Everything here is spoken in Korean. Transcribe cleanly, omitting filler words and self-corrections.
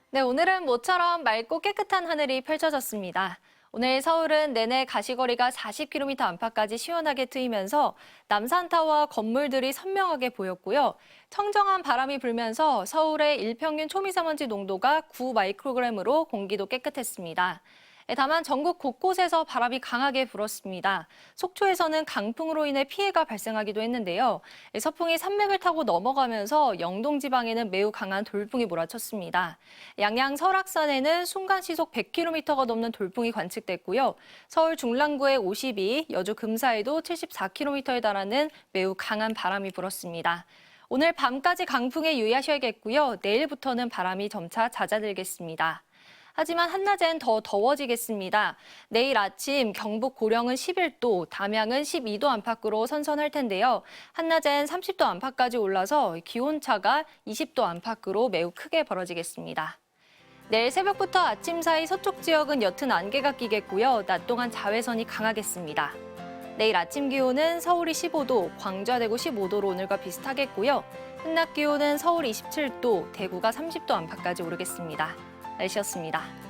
네, 오늘은 모처럼 맑고 깨끗한 하늘이 펼쳐졌습니다. 오늘 서울은 내내 가시거리가 40km 안팎까지 시원하게 트이면서 남산타워 건물들이 선명하게 보였고요. 청정한 바람이 불면서 서울의 일평균 초미세먼지 농도가 9마이크로그램으로 공기도 깨끗했습니다. 다만 전국 곳곳에서 바람이 강하게 불었습니다. 속초에서는 강풍으로 인해 피해가 발생하기도 했는데요. 서풍이 산맥을 타고 넘어가면서 영동 지방에는 매우 강한 돌풍이 몰아쳤습니다. 양양 설악산에는 순간 시속 100km가 넘는 돌풍이 관측됐고요. 서울 중랑구에 52, 여주 금사에도 74km에 달하는 매우 강한 바람이 불었습니다. 오늘 밤까지 강풍에 유의하셔야겠고요. 내일부터는 바람이 점차 잦아들겠습니다. 하지만 한낮엔 더 더워지겠습니다. 내일 아침 경북 고령은 11도, 담양은 12도 안팎으로 선선할 텐데요. 한낮엔 30도 안팎까지 올라서 기온차가 20도 안팎으로 매우 크게 벌어지겠습니다. 내일 새벽부터 아침 사이 서쪽 지역은 옅은 안개가 끼겠고요. 낮 동안 자외선이 강하겠습니다. 내일 아침 기온은 서울이 15도, 광주와 대구 15도로 오늘과 비슷하겠고요. 한낮 기온은 서울 27도, 대구가 30도 안팎까지 오르겠습니다. 날씨였습니다.